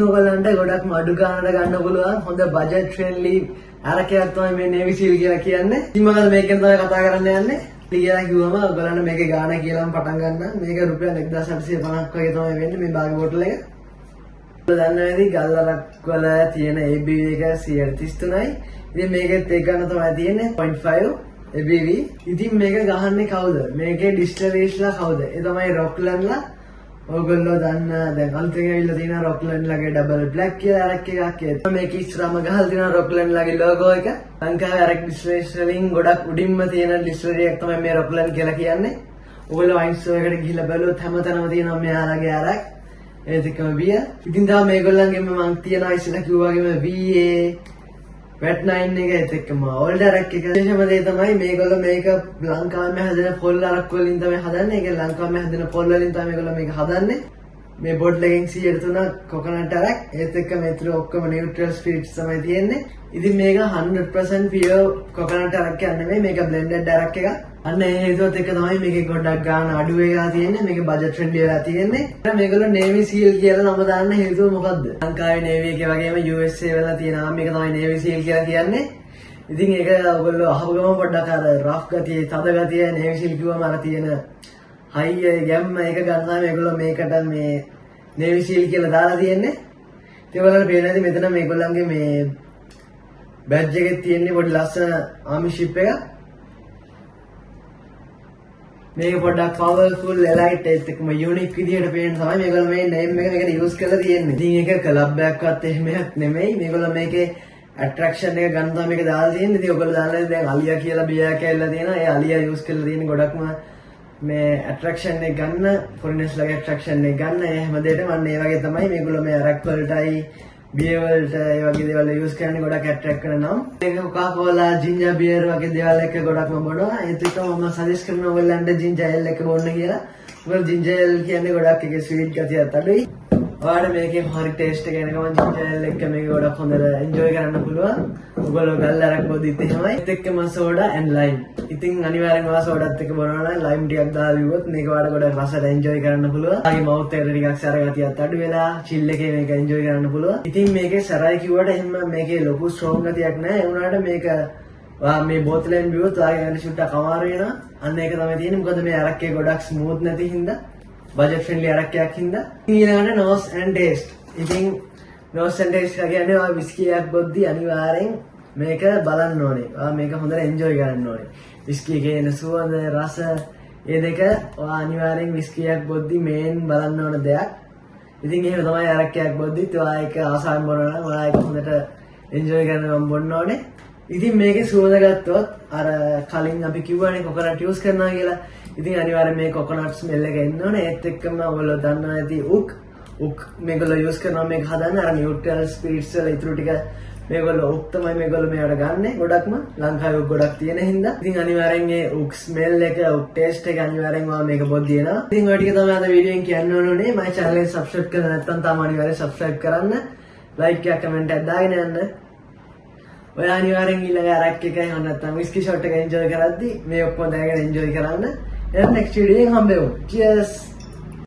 ඔයගලන්ට ගොඩක් අඩු ගානකට ගන්න පුළුවන් හොඳ බජට් ෆ්‍රෙන්ඩ්ලි අරකයක් තමයි මේ Navy Seal කියලා කියන්නේ. ඉතින් මම මේකෙන් තමයි කතා කරන්න යන්නේ. කියලා කිව්වම ඔයගලන්ට මේකේ ගාන කියලාම පටන් ගන්න. මේක රුපියල් 1850ක් වගේ තමයි වෙන්නේ මේ බාග් බෝටල් එක. ඔයගොල්ලෝ දන්නවද ගල්ලරක් වල තියෙන ABV එක 133යි. ඉතින් මේකෙත් එක ගන්න තමයි තියෙන්නේ 0.5 ABV. ඉතින් මේක ගහන්නේ කවුද? මේකේ ඩිස්ටිලරිස්ලා කවුද? ඒ තමයි රොක්ලන්ලා. ඔයගොල්ලෝ දන්න දැන් අලුතෙන් ඇවිල්ලා තියෙන රොක්ලන්ලාගේ ඩබල් බ්ලැක් කියලා අරක් එකක් ඒක. මේක ඉස්සරහම ගහලා තියෙන රොක්ලන්ලාගේ ලෝගෝ එක. ලංකාවේ අරක් ඩිස්ටිලරිස් වලින් ගොඩක් උඩින්ම තියෙන ඩිස්ටිලරි එක තමයි මේ රොක්ලන් කියලා කියන්නේ. ඔයගොල්ලෝ වයින් ස්ටෝර් එකට ගිහිල්ලා බලුවොත් හැමතැනම තියෙනවා මෙයාලගේ අරක්. ඒත් එක්කම බියර්. ඉතින් තාම මේගොල්ලන්ගෙම මං තියනවා ඉස්සෙල්ලා කිව්වා වගේම VA Wet 9 එක ඒත් එක්කම ඕල්ඩ් අරක් එක. විශේෂම දේ තමයි මේගොල්ලෝ මේක ලංකාවේ හැදෙන පොල් අරක් වලින් තමයි හදන්නේ. ඒක ලංකාවේ හැදෙන පොල් වලින් තමයි මේගොල්ලෝ මේක හදන්නේ. මේ බොටල් එකෙන් 103 කොකනට් අරක් ඒත් එක්කම ඒතර ඔක්කොම නියුට්‍රල් ස්පිරිට්ස් තමයි තියෙන්නේ. ඉතින් මේක 100% පියර් කොකනට් අරක් නෙමෙයි මේක බ්ලෙන්ඩඩ් අරක් එකක්. අන්න ඒ හේතුවත් එක තමයි මේකේ ගොඩක් ගාන අඩු වෙලා තියෙන්නේ. මේක බජට් ෆ්‍රෙන්ඩ්ලි වෙලා තියෙන්නේ. මේගොල්ලෝ Navy Seal කියලා නම දාන්න හේතුව මොකද්ද? ලංකාවේ Navy එකේ වගේම USA වල තියෙනවා මේක තමයි Navy Seal කියලා කියන්නේ. ඉතින් ඒක ඔයගොල්ලෝ අහපු ගමන් පොඩ්ඩක් අර රෆ් ගතිය, තද ගතිය Navy Seal කිව්වම අර තියෙන හයි ගැම්ම එක ගන්නවා මේගොල්ලෝ මේකට මේ Navy Seal කියලා දාලා තියෙන්නේ. ඒ වලට පේන ඇති මෙතන මේගොල්ලන්ගේ මේ බැජ් එකේ තියෙන්නේ පොඩි ලස්සන ආමි ෂිප් එකක්. මේක පොඩ්ඩක් පවර්ෆුල් එලයිට් ඒත් එක්කම යුනික් විදිහට පේන තමයි මේගොල්ලෝ මේ නේම් එක මේකට යූස් කරලා තියෙන්නේ. ඉතින් ඒක ක්ලබ් එකක්වත් එහෙමයක් නෙමෙයි. මේගොල්ලෝ මේකේ ඇට්‍රැක්ෂන් එක ගන්න තමයි මේක දාලා තියෙන්නේ. ඉතින් ඔයගොල්ලෝ දාලා දැන් අලියා කියලා බියක් ඇවිල්ලා තියෙනවා. ඒ අලියා යූස් කරලා තියෙන්නේ ගොඩක්ම මේ ඇට්‍රැක්ෂන් එක ගන්න, ෆොරිනර්ස්ලාගේ ඇට්‍රැක්ෂන් එක ගන්න. ඒ හැම දෙයකම අන්න ඒ වගේ තමයි මේගොල්ලෝ මේ අරක් වලටයි බියර් වලට ඒ වගේ දේවල් යූස් කරන්නේ ගොඩක් ඇට්‍රැක්ට් කරන නම්. මේක කොකාකෝලා, ජින්ජර් බියර් වගේ දේවල් එක ගොඩක්ම බොනවා. ඒත් එක්කම මම සජෙස්ට් කරනවා ඔයගොල්ලන්ට ජින්ජර් එල් එක බොන්න කියලා. මොකද ජින්ජර් එල් කියන්නේ ගොඩක් එකේ ස්වීට් ගතියක් අඩුයි. ඔයාලට මේකේ හරි ටේස්ට් එක එනකම ජින්ජර් එල් එක මේක ගොඩක් හොඳට එන්ජොයි කරන්න පුළුවන්. ඔයගොල්ලෝ ගල්ලරක් බොද්දිත් එහෙමයි. ඒත් එක්කම සෝඩා and lime. ඉතින් අනිවාර්යෙන්ම ඔයා සෝඩාත් එක්ක බොනවා නම් ලයිම් ටිකක් දාලා බිව්වොත් මේක ඔයාලට ගොඩක් රසට එන්ජොයි කරන්න පුළුවන්. ආගේ මවුත් එකට ටිකක් සැර ගතියක් අඩු වෙලා චිල් එකේ මේක එන්ජොයි කරන්න පුළුවන්. ඉතින් මේකේ සැරයි කිව්වට එහෙම මේකේ ලොකු ස්ට්‍රෝං ගතියක් නැහැ. ඒ වුණාට මේක ඔයා මේ බෝතලෙන් බිව්වොත් ඔයාගේ ගන්න ෂුට්ටක් අමාරු වෙනවා. අන්න ඒක තමයි තියෙන්නේ. මොකද මේ අරක්කේ ගොඩක් ස්මූත් නැති හින්දා බජට් ෆ්‍රෙන්ඩ්ලි අරක්කයක් හින්දා. ඊළඟට nose and taste. ඉතින් nose and taste කියන්නේ ඔයා විස්කි එකක් බොද්දි අනිවාර්යෙන් මේක බලන්න ඕනේ. ඔයා මේක හොඳට එන්ජොයි කරන්න ඕනේ. විස්කි එකේ එන සුවඳ, රස මේ දෙක ඔයා අනිවාර්යෙන් විස්කි එකක් බොද්දි මේන් බලන්න ඕන දෙයක්. ඉතින් එහෙම තමයි අරක්කයක් බොද්දිත් ඔයා ඒක ආසාවෙන් බොනවා නම් ඔයා ඒක හොඳට එන්ජොයි කරන්න බොන්න ඕනේ. ඉතින් මේකේ සුවඳ ගත්තොත් අර කලින් අපි කිව්වනේ කොකනට් යූස් කරනවා කියලා. ඉතින් අනිවාර්යෙන් මේ කොකනට් ස්මෙල් එක එන්න ඕනේ. ඒත් එක්කම ඔයගොල්ලෝ දන්නවා ඇති උක් මේගොල්ලෝ යූස් කරනවා මේක හදන්න අර නියුට්‍රල් ස්පිරිට්ස් වල ඉතුරු ටික මේගොල්ලෝ උක් තමයි මේගොල්ලෝ මේවට ගන්නෙ ගොඩක්ම ලංකාවේ උක් ගොඩක් තියෙන හින්දා. ඉතින් අනිවාර්යෙන් මේ උක් ස්මෙල් එක උක් ටේස්ට් එක අනිවාර්යෙන් ඔයා මේක බොද්දි එනවා. ඉතින් ඔය ටික තමයි අද වීඩියෝෙන් කියන්න ඕනේ. මගේ channel එක subscribe කරලා නැත්නම් තාම අනිවාර්යෙන් subscribe කරන්න. like එකක් comment එකක් දාගෙන යන්න. ඔය අනිවාර්යෙන් ඊළඟ අරක් එකයි හොන්න නැත්නම් whiskey shot එක enjoy කරද්දි මේ ඔක්කොම දැනගෙන enjoy කරන්න. එහෙනම් next video එකෙන් හම්බෙමු. cheers.